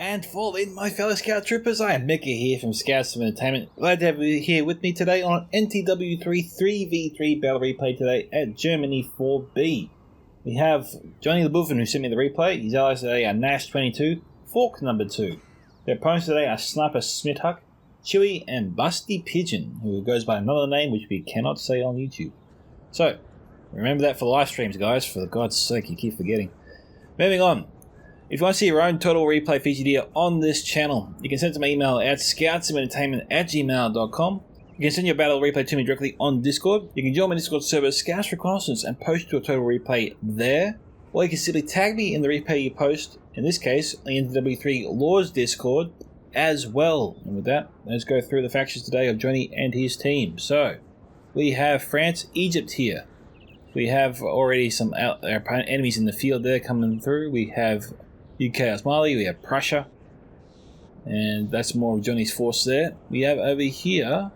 And fall in, my fellow Scout Troopers. I am Micka here from Scouts of Entertainment. Glad to have you here with me today on NTW3 3v3 battle replay today at Germany 4B. We have Johnny the Buffin, who sent me the replay. His allies today are Nash 22, Fork number 2. Their opponents today are Sniper Smithhuck, Chewy, and Busty Pigeon, who goes by another name which we cannot say on YouTube. So, remember that for live streams, guys. For God's sake, you keep forgetting. Moving on. If you want to see your own total replay featured here on this channel, you can send it to my email at scoutsomentertainment@gmail.com. You can send your battle replay to me directly on Discord. You can join my Discord server, Scouts Reconnaissance, and post your total replay there. Or you can simply tag me in the replay you post, in this case, the NTW3 Laws Discord, as well. And with that, let's go through the factions today of Johnny and his team. So, we have France, Egypt here. We have already some our enemies in the field there coming through. We have UK Mali, we have Prussia, and that's more of Johnny's force there. We have over here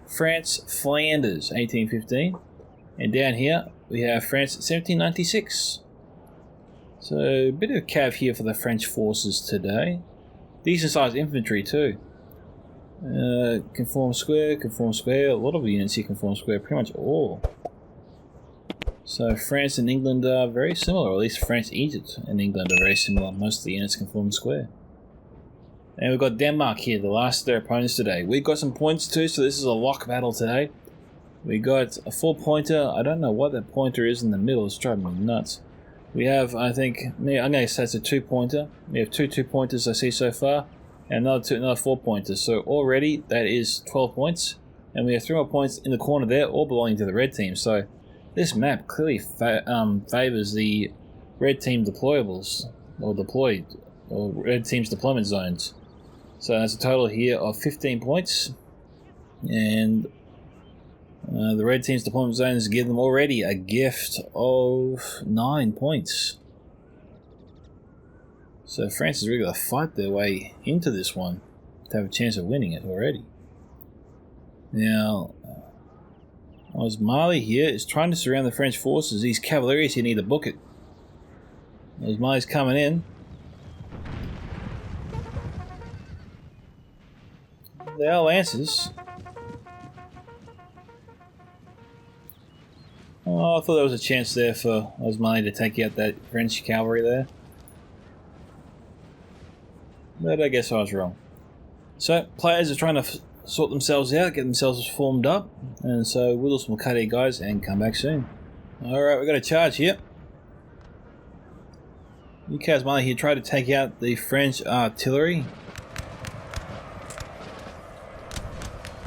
France, Flanders, 1815, and down here we have France, 1796. So a bit of a cav here for the French forces today. Decent sized infantry too. Conform square, a lot of the units here conform square, pretty much all. So France and England are very similar, or at least France, Egypt and England are very similar. Most of the units conform square. And we've got Denmark here, the last of their opponents today. We've got some points too, so this is a lock battle today. We got a 4-pointer. I don't know what that pointer is in the middle. It's driving me nuts. We have, I think, I'm going to say it's a 2-pointer. We have two 2-pointers I see so far, and another 4-pointers. So already that is 12 points, and we have 3 more points in the corner there, all belonging to the red team. So this map clearly favors the red team deployables, or red team's deployment zones. So that's a total here of 15 points, and the red team's deployment zones give them already a gift of 9 points. So France is really going to fight their way into this one to have a chance of winning it already. Now, Mali here is trying to surround the French forces. These cavaliers here need to book it. Mali's coming in. They are lancers. Oh, I thought there was a chance there for Mali to take out that French cavalry there. But I guess I was wrong. So, players are trying to sort themselves out, get themselves formed up, and so we'll just cut here, guys, and come back soon. Alright, we've got a charge here. UK Mali here tried to take out the French artillery.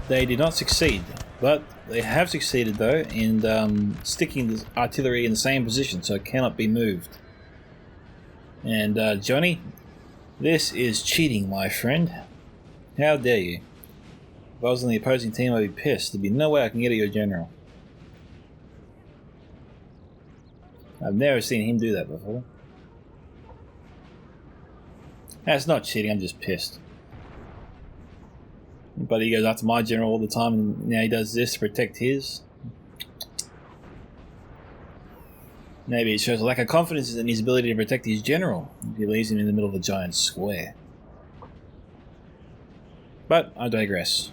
They did not succeed, but they have succeeded though in sticking the artillery in the same position, so it cannot be moved. And Johnny, this is cheating, my friend. How dare you? If I was on the opposing team, I'd be pissed. There'd be no way I can get at your general. I've never seen him do that before. That's not cheating, I'm just pissed. But he goes after my general all the time, and now he does this to protect his. Maybe it shows a lack of confidence in his ability to protect his general if he leaves him in the middle of a giant square. But I digress.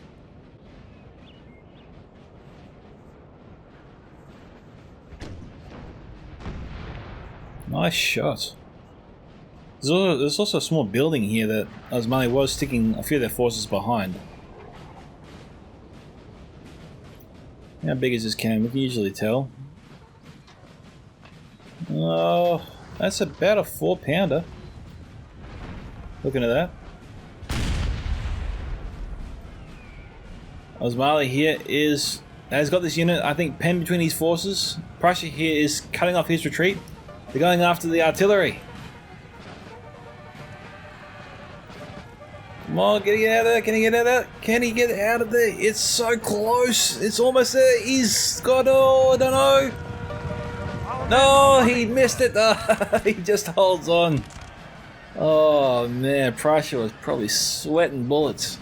Nice shot. There's also a small building here that Mali was sticking a few of their forces behind. How big is this cannon? We can usually tell. Oh, that's about a 4-pounder. Looking at that. Mali here has got this unit, I think, penned between his forces. Prussia here is cutting off his retreat. They're going after the artillery. Come on, can he get out of there? Can he get out of there? Can he get out of there? It's so close. It's almost there. He's got, I don't know. No, he missed it. He just holds on. Oh, man. Prussia was probably sweating bullets.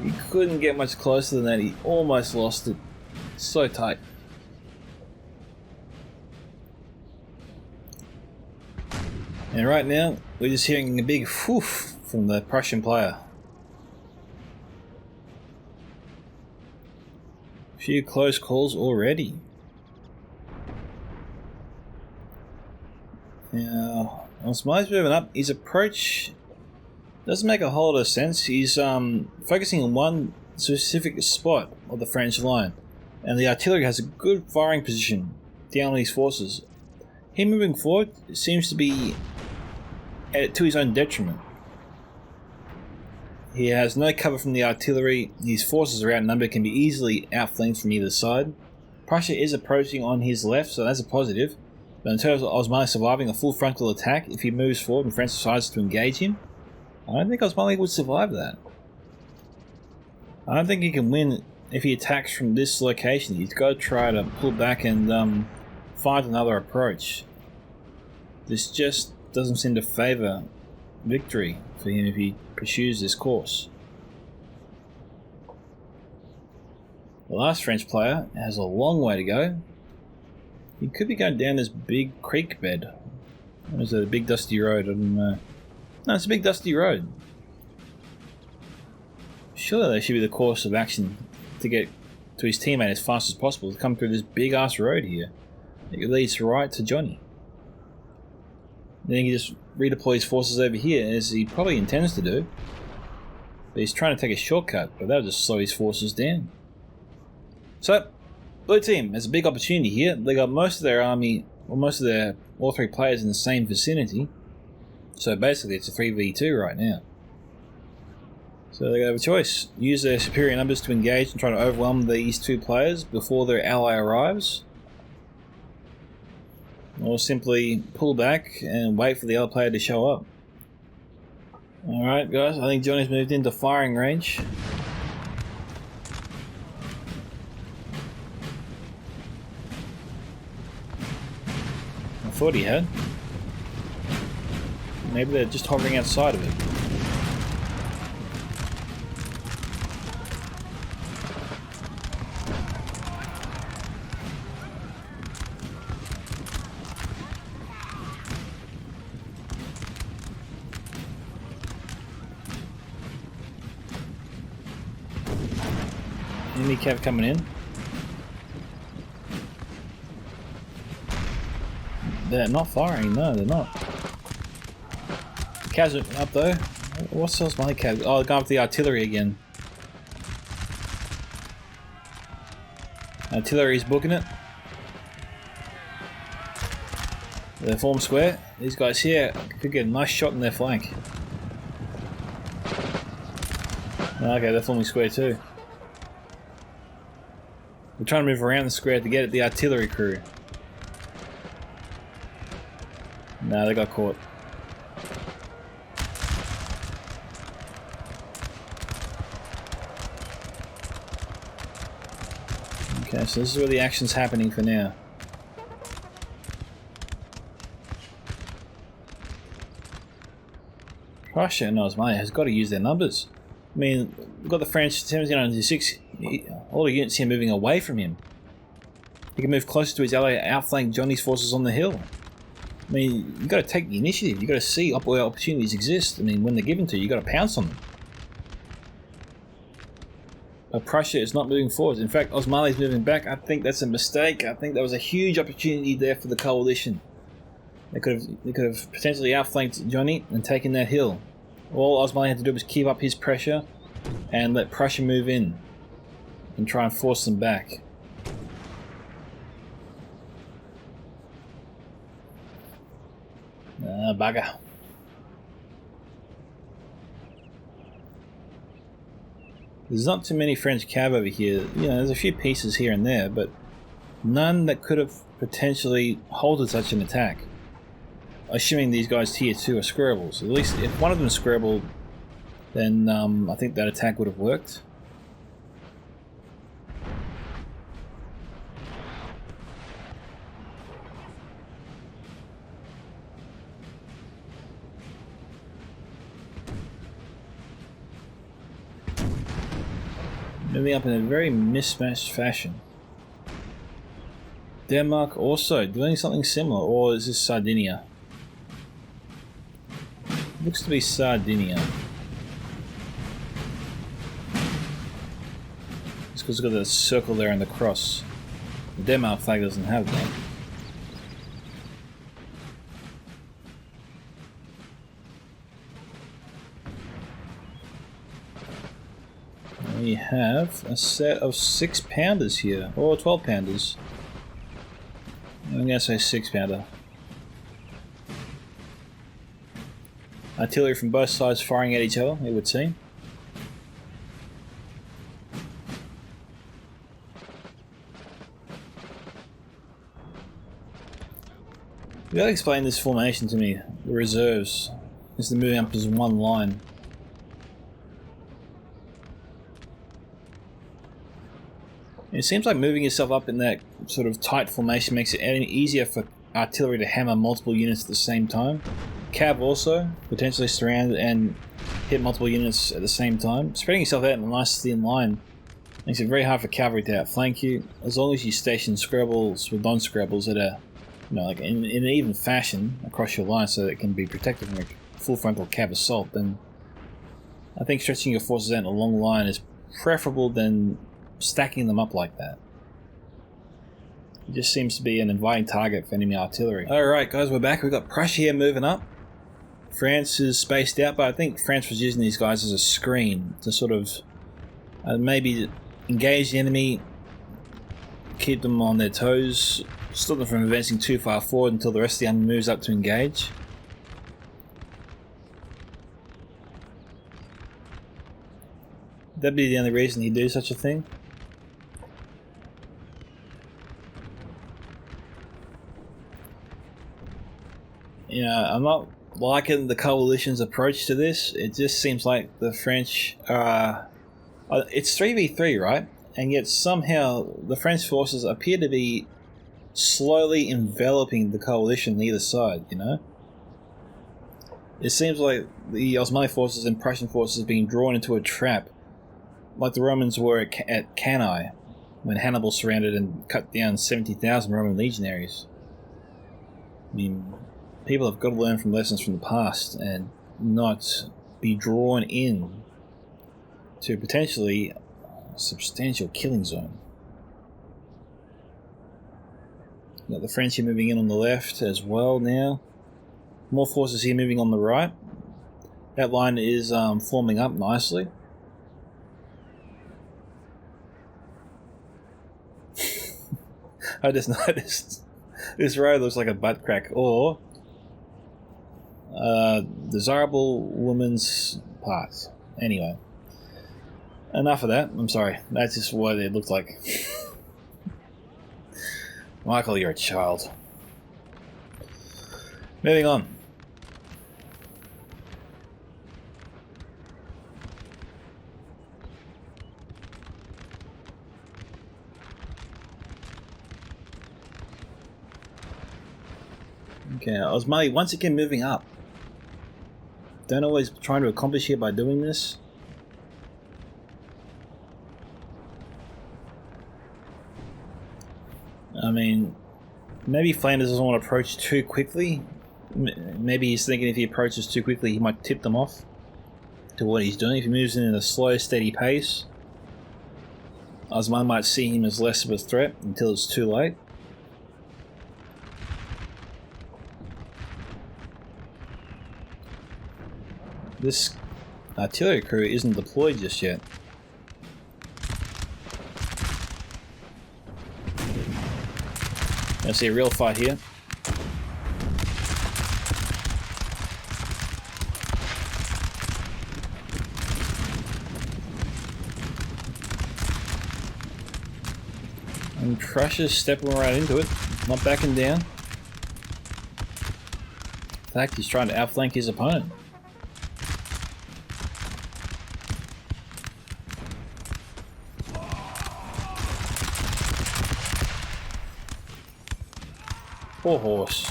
He couldn't get much closer than that. He almost lost it. So tight. And right now, we're just hearing a big whoof from the Prussian player. A few close calls already. Now, Osmai's moving up. His approach doesn't make a whole lot of sense. He's focusing on one specific spot of the French line, and the artillery has a good firing position down on his forces. Him moving forward seems to be to his own detriment. He has no cover from the artillery. His forces are outnumbered, can be easily outflanked from either side. Prussia is approaching on his left, so that's a positive. But in terms of Osmani surviving a full frontal attack, if he moves forward and France decides to engage him, I don't think Osmani would survive that. I don't think he can win if he attacks from this location. He's got to try to pull back and find another approach. This just doesn't seem to favour victory for him if he pursues this course. The last French player has a long way to go. He could be going down this big creek bed. Or is it a big dusty road? I don't know. No, it's a big dusty road. Surely that should be the course of action to get to his teammate as fast as possible, to come through this big ass road here. It leads right to Johnny. Then he just redeploy his forces over here, as he probably intends to do. But he's trying to take a shortcut, but that'll just slow his forces down. So, blue team has a big opportunity here. They got most of their army, or most of all three players in the same vicinity. So basically it's a 3v2 right now. So they have a choice. Use their superior numbers to engage and try to overwhelm these two players before their ally arrives. Or simply pull back and wait for the other player to show up. Alright guys, I think Johnny's moved into firing range. I thought he had. Maybe they're just hovering outside of it. Enemy cav coming in. They're not firing, no, they're not. The cavs are up though. What else my cav? Oh, they're going up the artillery again. Artillery's booking it. They're form square. These guys here could get a nice shot in their flank. Okay, they're forming square too. We're trying to move around the square to get at the artillery crew. No, they got caught. Okay, so this is where the action's happening for now. Prussia and Osmania has got to use their numbers. I mean, we've got the French 1796. All the units here moving away from him. He can move closer to his ally, outflank Johnny's forces on the hill. I mean, you've got to take the initiative. You've got to see where opportunities exist. I mean, when they're given to you, you've got to pounce on them. But Prussia is not moving forward. In fact, Osmani is moving back. I think that's a mistake. I think there was a huge opportunity there for the coalition. They could have potentially outflanked Johnny and taken that hill. All Osmani had to do was keep up his pressure and let Prussia move in and try and force them back. Bugger. There's not too many French cav over here. You know, there's a few pieces here and there, but none that could have potentially halted such an attack. Assuming these guys tier 2 are squarables. At least if one of them is squarable, then I think that attack would have worked. Moving up in a very mismatched fashion. Denmark also doing something similar, or is this Sardinia? Looks to be Sardinia. It's because it's got the circle there and the cross. The Denmark flag doesn't have that. We have a set of 6-pounders here, or 12-pounders. I'm gonna say 6-pounder. Artillery from both sides firing at each other, it would seem. You gotta explain this formation to me. The reserves. Is the moving up as one line. It seems like moving yourself up in that sort of tight formation makes it easier for artillery to hammer multiple units at the same time. Cav also, potentially surround and hit multiple units at the same time. Spreading yourself out in a nice thin line makes it very hard for cavalry to outflank you. As long as you station scrabbles with non-scrabbles that are, like in an even fashion across your line so that it can be protected from a full frontal cav assault, then I think stretching your forces out in a long line is preferable than stacking them up like that. It just seems to be an inviting target for enemy artillery. Alright guys, we're back. We've got Prussia here moving up. France is spaced out, but I think France was using these guys as a screen to sort of maybe engage the enemy, keep them on their toes, stop them from advancing too far forward until the rest of the army moves up to engage. That'd be the only reason he'd do such a thing. I'm not liking the coalition's approach to this. It just seems like the French are... it's 3v3, right? And yet somehow the French forces appear to be slowly enveloping the coalition on either side, It seems like the Osmanli forces and Prussian forces are being drawn into a trap, like the Romans were at Cannae, when Hannibal surrounded and cut down 70,000 Roman legionaries. I mean, people have got to learn from lessons from the past and not be drawn in to potentially a substantial killing zone. Got the French here moving in on the left as well now. More forces here moving on the right. That line is forming up nicely. I just noticed this road looks like a butt crack or desirable woman's parts. Anyway, enough of that. I'm sorry. That's just what it looked like. Michael, you're a child. Moving on. Okay, Osmanli once again moving up. Don't always trying to accomplish here by doing this. I mean, maybe Flanders doesn't want to approach too quickly. Maybe he's thinking if he approaches too quickly, he might tip them off to what he's doing. If he moves in at a slow, steady pace, Osman might see him as less of a threat until it's too late. This artillery crew isn't deployed just yet. I see a real fight here. And Prussia's stepping right into it, not backing down. In fact, he's trying to outflank his opponent. Poor horse.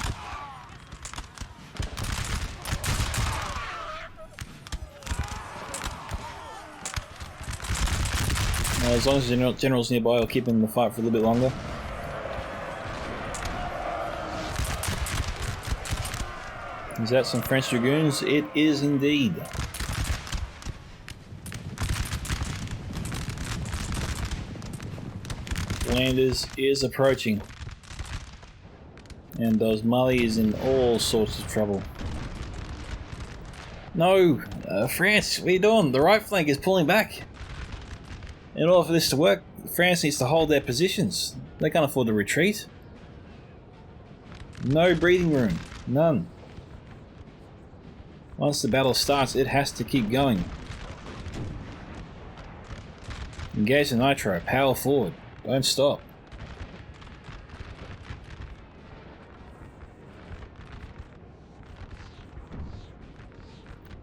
As long as the general's nearby, I'll keep him in the fight for a little bit longer. Is that some French dragoons? It is indeed. Flanders is approaching. And Mali is in all sorts of trouble. No! France, what are you doing? The right flank is pulling back. In order for this to work, France needs to hold their positions. They can't afford to retreat. No breathing room. None. Once the battle starts, it has to keep going. Engage the nitro. Power forward. Don't stop.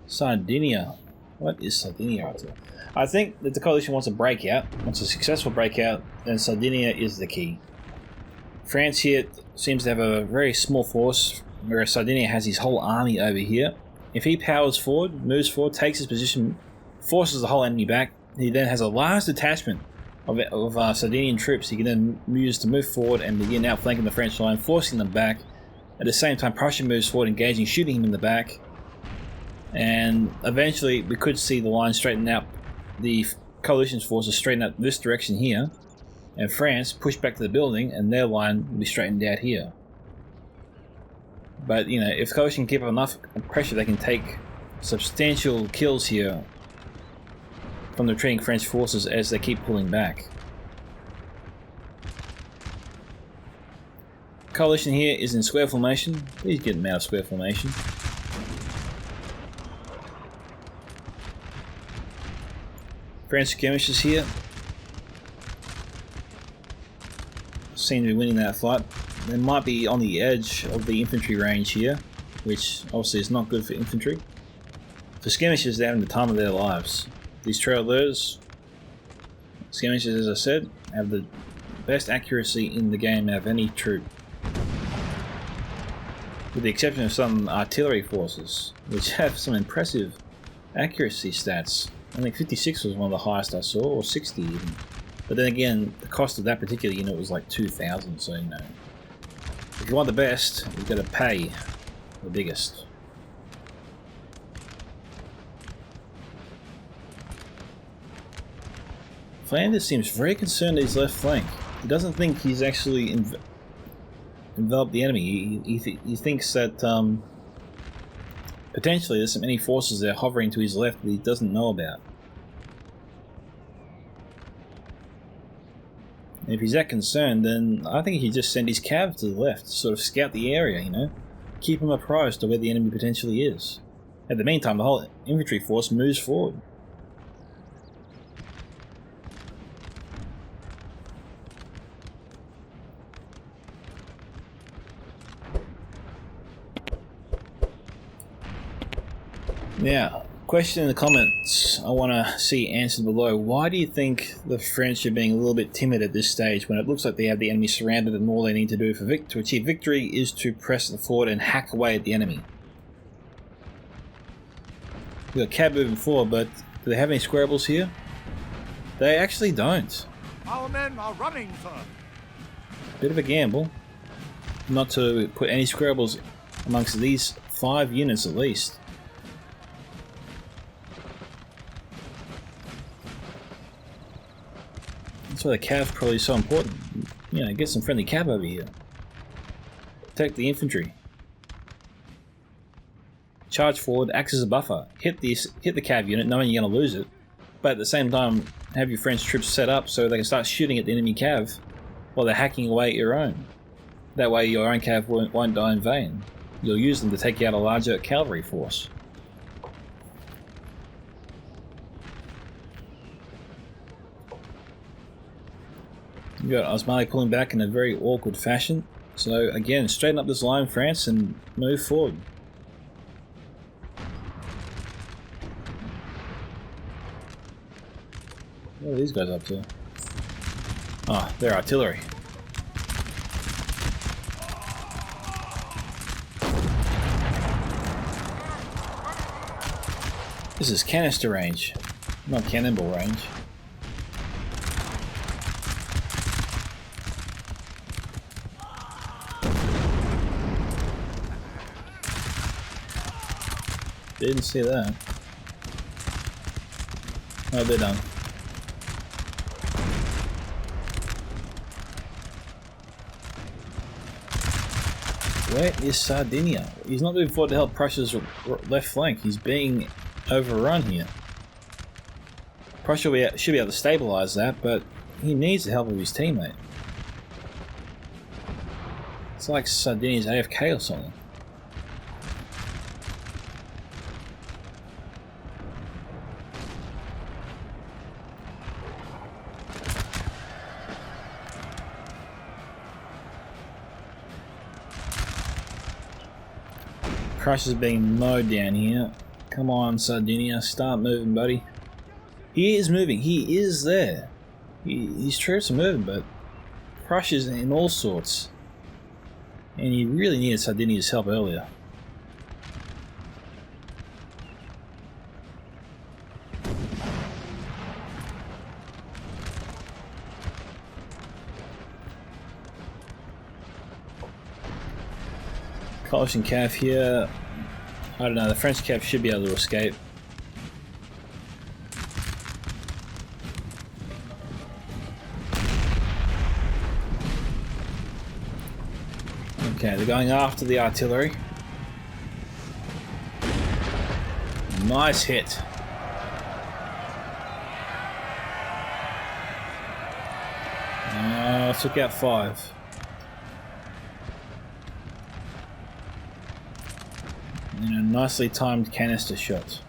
Sardinia. What is Sardinia up to? I think that the coalition wants a breakout. Wants a successful breakout, then Sardinia is the key. France here seems to have a very small force, whereas Sardinia has his whole army over here. If he powers forward, moves forward, takes his position, forces the whole enemy back, he then has a large detachment of Sardinian troops he can then use to move forward and begin outflanking the French line, forcing them back. At the same time, Prussia moves forward, engaging, shooting him in the back. And eventually we could see the line straighten out, the coalition's forces straighten out this direction here, and France push back to the building and their line will be straightened out here. But you know, if the coalition can keep up enough pressure, they can take substantial kills here from the retreating French forces as they keep pulling back. Coalition here is in square formation. Please get them out of square formation. French skirmishers here seem to be winning that fight. They might be on the edge of the infantry range here, which obviously is not good for infantry. For skirmishers, they're having the time of their lives. These trailers, skirmishers, as I said, have the best accuracy in the game out of any troop, with the exception of some artillery forces, which have some impressive accuracy stats. I think 56 was one of the highest I saw, or 60 even. But then again, the cost of that particular unit was like 2,000, so you know. If you want the best, you've got to pay the biggest. Flanders seems very concerned at his left flank. He doesn't think he's actually enveloped the enemy. He thinks that potentially there's some enemy forces there hovering to his left that he doesn't know about. If he's that concerned, then I think he should just send his cav to the left to sort of scout the area, you know? Keep him apprised of where the enemy potentially is. At the meantime, the whole infantry force moves forward. Now, question in the comments I want to see answered below. Why do you think the French are being a little bit timid at this stage when it looks like they have the enemy surrounded and all they need to do to achieve victory is to press forward and hack away at the enemy? We've got cab moving forward, but do they have any squarables here? They actually don't. Our men are running, sir. Bit of a gamble not to put any squarables amongst these 5 units at least. That's why the cav's probably so important. You know, get some friendly cab over here. Protect the infantry. Charge forward, acts as a buffer. Hit the cav unit knowing you're going to lose it, but at the same time have your French troops set up so they can start shooting at the enemy cav while they're hacking away at your own. That way your own cav won't die in vain. You'll use them to take out a larger cavalry force. You've got Osmani pulling back in a very awkward fashion. So again, straighten up this line, France, and move forward. What are these guys up to? Oh, they're artillery. This is canister range, not cannonball range. Didn't see that. Oh, they're done. Where is Sardinia? He's not moving forward to help Prussia's left flank. He's being overrun here. Prussia should be able to stabilize that, but he needs the help of his teammate. It's like Sardinia's AFK or something. Prussia's being mowed down here. Come on, Sardinia, start moving, buddy. He is moving. He is there. His troops are moving, but Prussia's in all sorts. And he really needed Sardinia's help earlier. Coalition Cav here. I don't know, the French Cav should be able to escape. Okay, they're going after the artillery. Nice hit. Took out 5. And a nicely timed canister shot.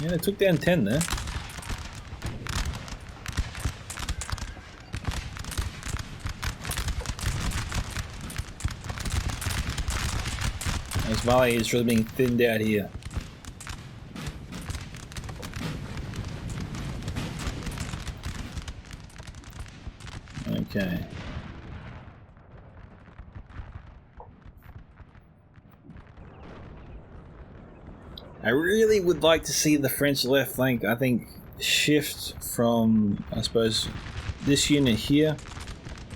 Yeah, they took down 10 there. This volley is really being thinned out here. Okay. I really would like to see the French left flank, I think, shift from, I suppose, this unit here,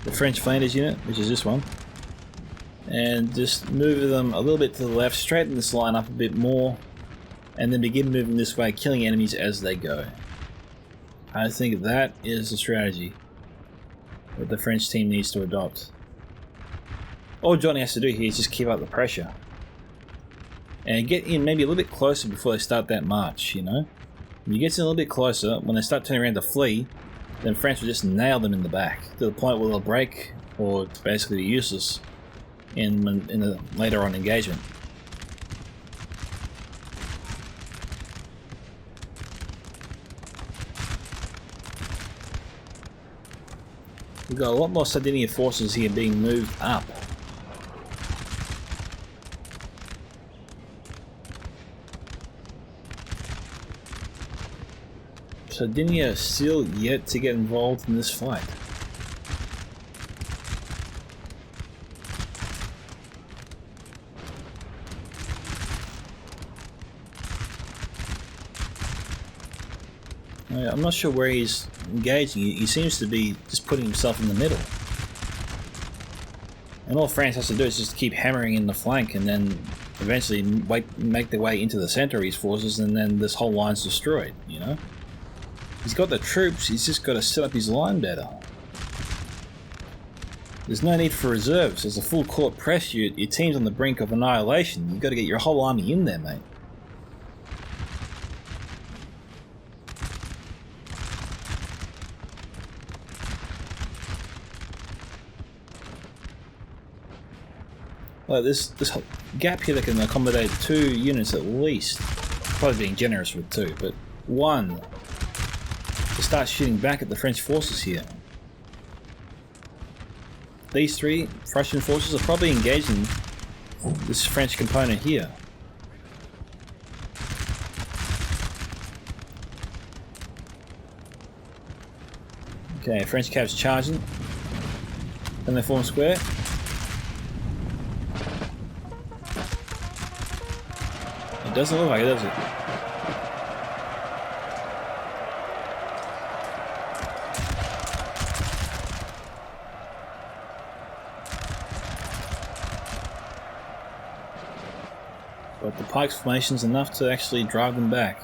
the French Flanders unit, which is this one, and just move them a little bit to the left, straighten this line up a bit more, and then begin moving this way, killing enemies as they go. I think that is the strategy that the French team needs to adopt. All Johnny has to do here is just keep up the pressure. And get in maybe a little bit closer before they start that march, you know? When you get in a little bit closer, when they start turning around to flee, then France will just nail them in the back, to the point where they'll break, or basically be useless in the later on engagement. We've got a lot more Sardinian forces here being moved up. Sardinia is still yet to get involved in this fight. I'm not sure where he's engaging. He seems to be just putting himself in the middle. And all France has to do is just keep hammering in the flank and then eventually make their way into the center of his forces, and then this whole line's destroyed, you know? He's got the troops, he's just got to set up his line better. There's no need for reserves. As a full court press, your team's on the brink of annihilation. You've got to get your whole army in there, mate. Like this gap here that can accommodate 2 units at least. Probably being generous with 2, but 1 to start shooting back at the French forces here. These 3 Prussian forces are probably engaging this French component here. Okay, French Cavs charging. Then they form square. Doesn't look like it, does it? But the Pike's formation's enough to actually drive them back.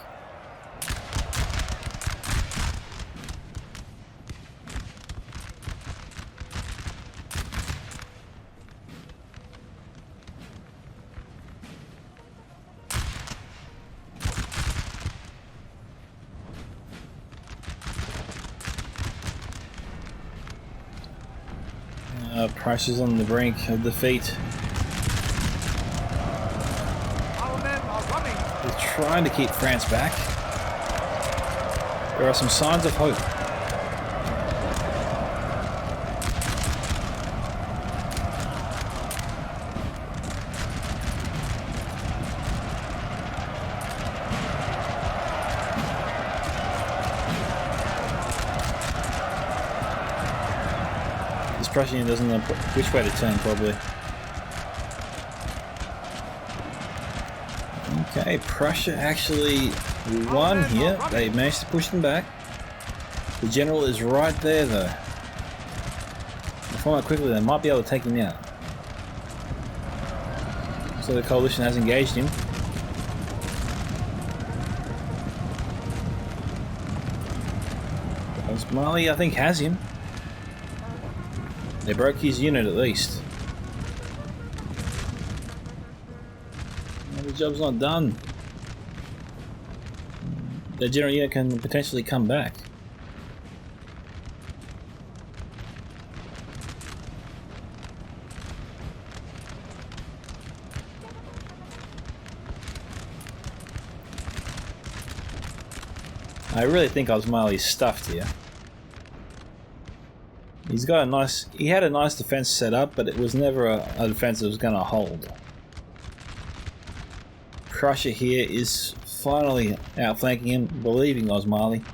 Prussia's on the brink of defeat. Our men are running. They're trying to keep France back. There are some signs of hope. Prussian doesn't know which way to turn, probably. Okay, Prussia actually won here. They managed to push them back. The general is right there, though. If I'm not quickly, they might be able to take him out. So the coalition has engaged him. Mali, I think, has him. They broke his unit at least. Well, the job's not done. The general unit can potentially come back. I really think Osmali's stuffed here. He's got a nice. He had a nice defense set up, but it was never a defense that was going to hold. Prussia here is finally outflanking him, believing Osmali.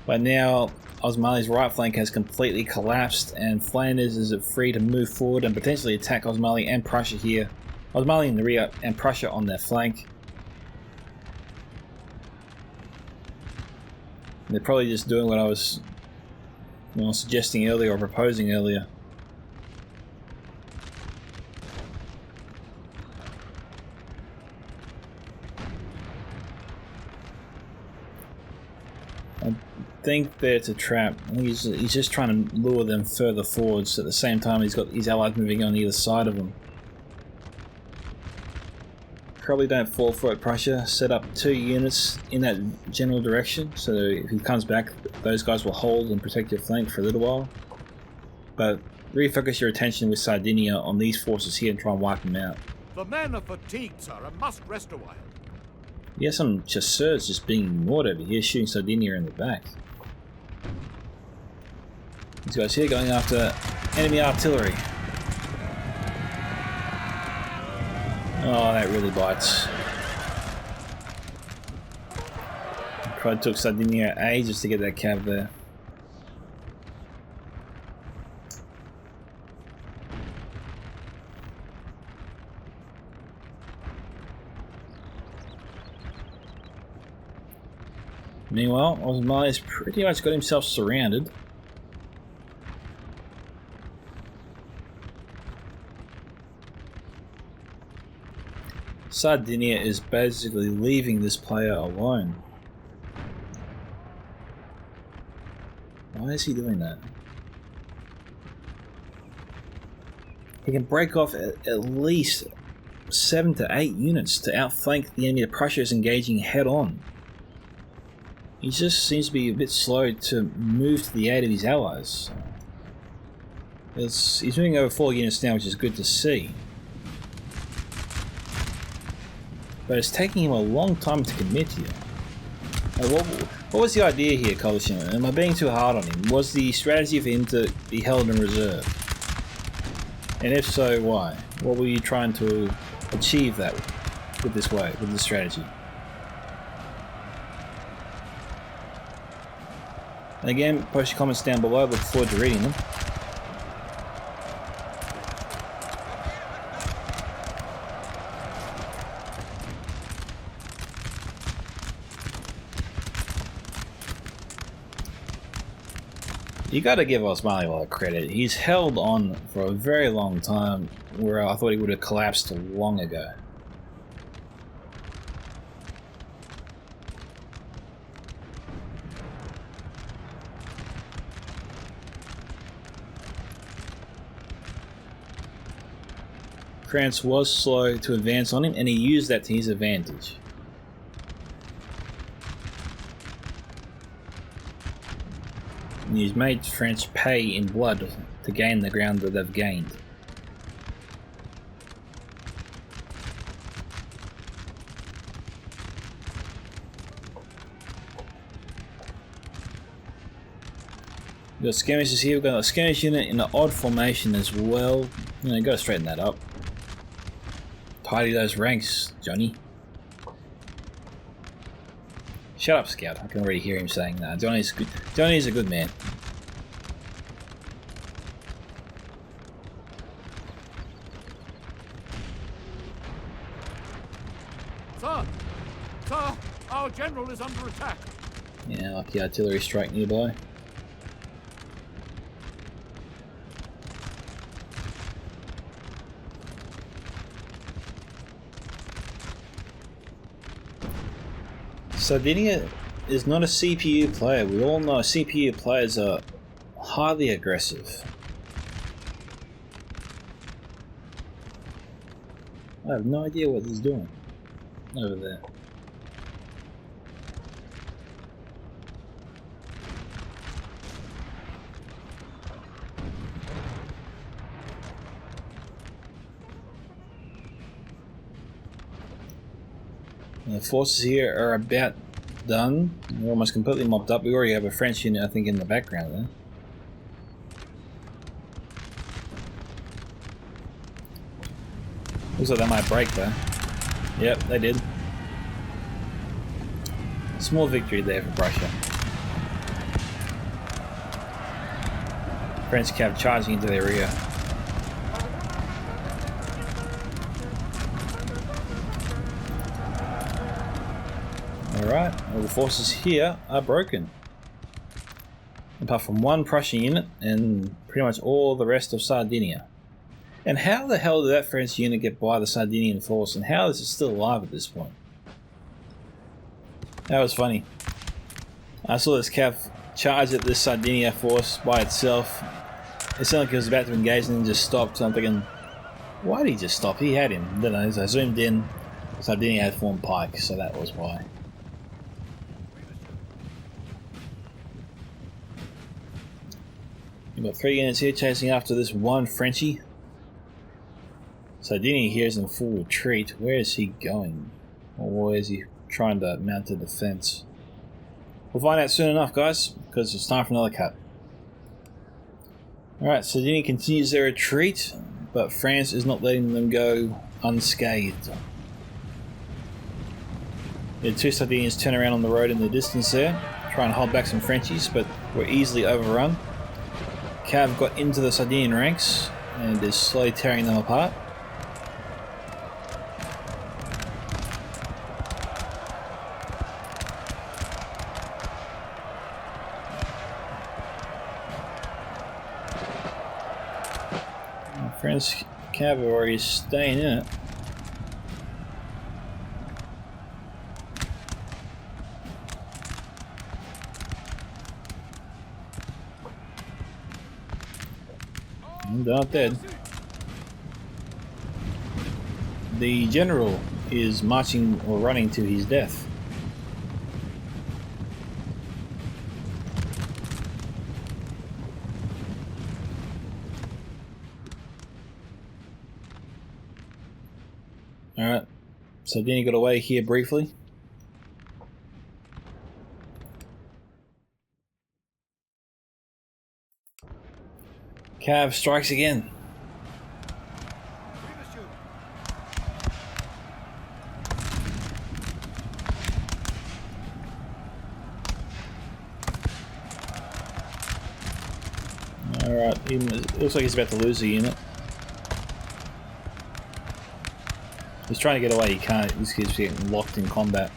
But now Osmali's right flank has completely collapsed, and Flanders is free to move forward and potentially attack Osmali and Prussia here. Osmali in the rear and Prussia on their flank. They're probably just doing what I was suggesting earlier or proposing earlier. I think that it's a trap. I think he's just trying to lure them further forwards. At the same time, he's got his allies moving on either side of him. Probably don't fall for it, Prussia. Set up 2 units in that general direction, so if he comes back, those guys will hold and protect your flank for a little while. But refocus your attention with Sardinia on these forces here and try and wipe them out. The men are fatigued, sir, and must rest a while. Yeah, some chasseurs just being ignored over here, shooting Sardinia in the back. These guys here going after enemy artillery. Oh, that really bites. Probably took Sardinia ages to get that cab there. Meanwhile, Osmali's pretty much got himself surrounded. Sardinia is basically leaving this player alone. Why is he doing that? He can break off at least 7 to 8 units to outflank the enemy that Prussia is engaging head on. He just seems to be a bit slow to move to the aid of his allies. He's moving over 4 units now, which is good to see. But it's taking him a long time to commit here. What was the idea here, Coalition? Am I being too hard on him? Was the strategy for him to be held in reserve? And if so, why? What were you trying to achieve that with this strategy? And again, post your comments down below. Look forward to reading them. You got to give Osmani a lot of credit. He's held on for a very long time, where I thought he would have collapsed long ago. France was slow to advance on him, and he used that to his advantage. And he's made France pay in blood to gain the ground that they've gained. We've got skirmishes here. We've got a skirmish unit in an odd formation as well. You know, gotta straighten that up. Tidy those ranks, Johnny. Shut up, Scout. I can already hear him saying that. Johnny's good. Johnny's a good man. Sir! Sir! Our general is under attack! Yeah, like the artillery strike nearby. Sardinia is not a CPU player. We all know CPU players are highly aggressive. I have no idea what he's doing over there. The forces here are about done. We're almost completely mobbed up. We already have a French unit, I think, in the background there. Looks like they might break though. Yep, they did. Small victory there for Prussia. French cav charging into their rear. Alright, all the forces here are broken. Apart from one Prussian unit and pretty much all the rest of Sardinia. And how the hell did that French unit get by the Sardinian force, and how is it still alive at this point? That was funny. I saw this cav charge at this Sardinia force by itself. It sounded like he was about to engage and then just stopped. So I'm thinking, why did he just stop? He had him. I don't know, as I zoomed in, Sardinia had formed pike, so that was why. We've got 3 units here chasing after this one Frenchie. Sardinia here is in full retreat. Where is he going? Or where is he trying to mount a defense? We'll find out soon enough, guys, because it's time for another cut. Alright, Sardinia continues their retreat, but France is not letting them go unscathed. The 2 Sardinians turn around on the road in the distance there, try and hold back some Frenchies, but were easily overrun. Cav got into the Sardinian ranks and is slowly tearing them apart. French cavalry is staying in it. They're not dead. The general is marching or running to his death. Alright, Sardinia got away here briefly. Cav strikes again. Alright, it looks like he's about to lose a unit. He's trying to get away, he can't. This kid's getting locked in combat.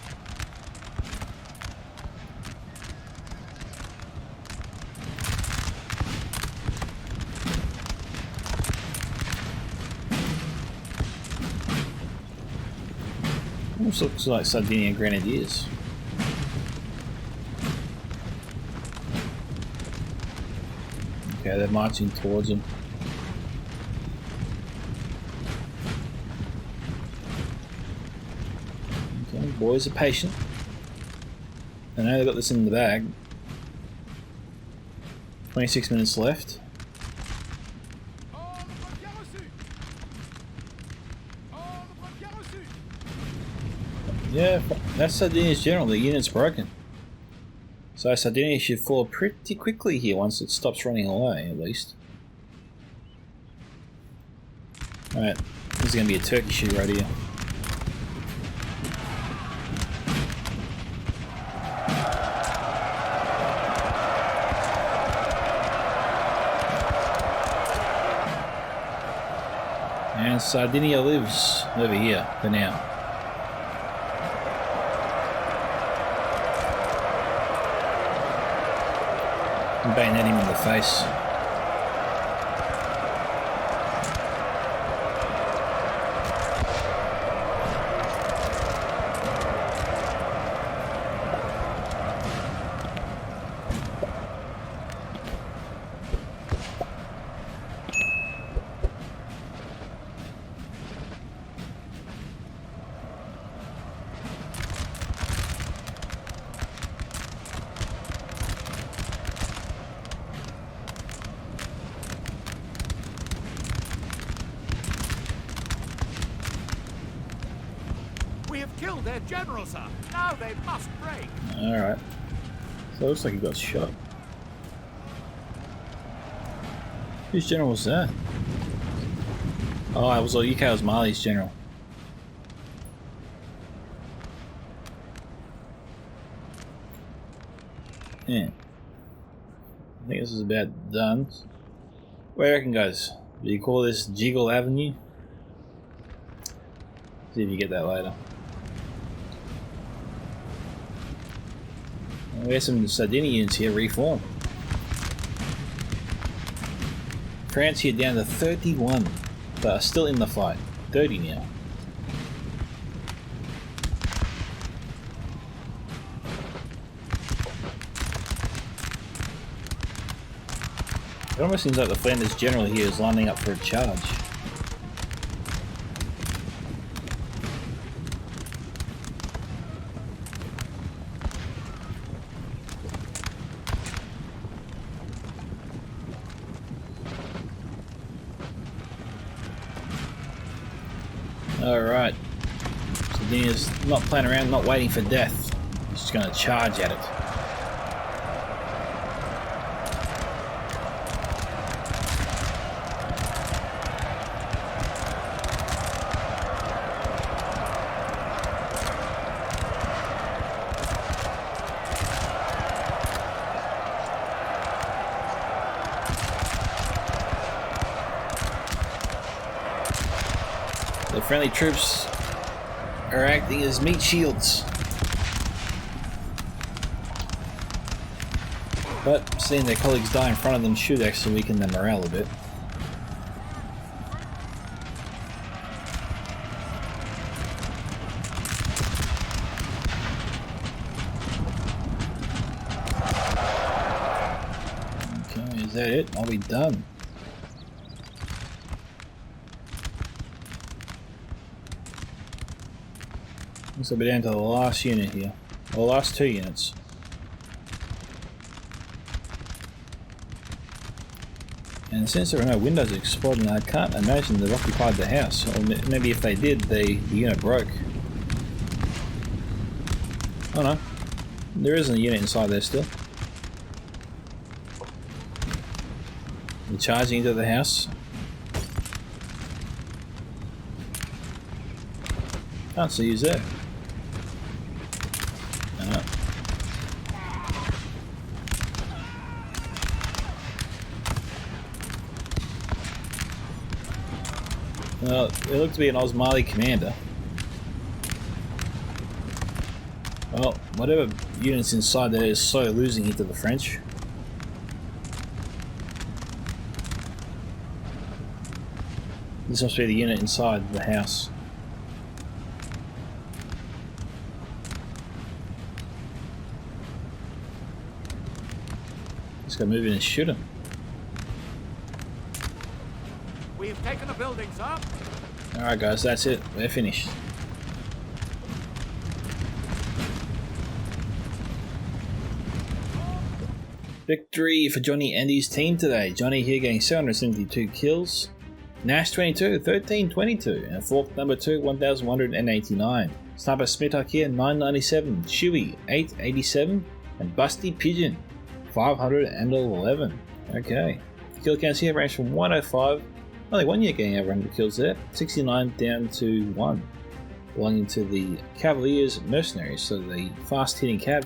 Almost looks like Sardinian Grenadiers. Okay, they're marching towards them. Okay, boys are patient. I know they've got this in the bag. 26 minutes left. Yeah, that's Sardinia's general. The unit's broken. So Sardinia should fall pretty quickly here once it stops running away, at least. Alright, this is going to be a turkey shoot right here. And Sardinia lives over here for now. Bayonet him in the face. Killed their general, sir. Now they must break. Alright. So it looks like he got shot. Whose general was that? Oh, it was UK was Mali's general. Yeah. I think this is about done. What do you reckon, guys? Do you call this Jiggle Avenue? See if you get that later. We have some Sardinians here reform. France here down to 31, but are still in the fight. 30 now. It almost seems like the Flanders general here is lining up for a charge. Alright, Sardinia's not playing around, not waiting for death. He's just going to charge at it. The friendly troops are acting as meat shields. But seeing their colleagues die in front of them should actually weaken their morale a bit. Okay, is that it? Are we done? Looks like we're down to the last unit here. Well, the last two units. And since there are no windows exploding, I can't imagine they've occupied the house. Or maybe if they did, the unit broke. Oh no. There isn't a unit inside there still. They're charging into the house. Can't see who's there. Well, it looked to be an Osmali commander. Well, whatever unit's inside there is so losing into the French. This must be the unit inside the house. Just gotta move in and shoot him. We have taken a building, sir. Alright guys, that's it. We're finished. Victory for Johnny and his team today. Johnny here getting 772 kills. Nash 22, 1322, and Fork number 2, 1189. Sniper Smitok here, 997, Chewy, 887, and Busty Pigeon, 511. Okay. Kill counts here range from 105, only 1 unit getting over 100 kills there, 69 down to 1. Belonging to the Cavaliers Mercenaries, so the fast hitting cav.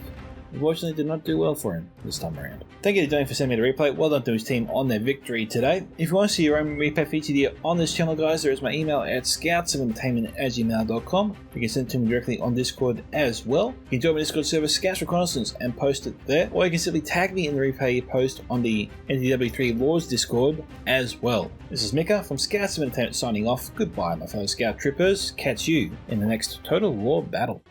Unfortunately did not do well for him this time around. Thank you to Johnny for sending me the replay. Well done to his team on their victory today. If you want to see your own replay featured here on this channel, guys, there is my email at scoutsomentertainment@gmail.com. You can send it to me directly on Discord as well. You can join my Discord server, Scouts Reconnaissance, and post it there. Or you can simply tag me in the replay post on the NTW3 Laws Discord as well. This is Micka from Scouts of Entertainment signing off. Goodbye, my fellow Scout Troopers. Catch you in the next Total War battle.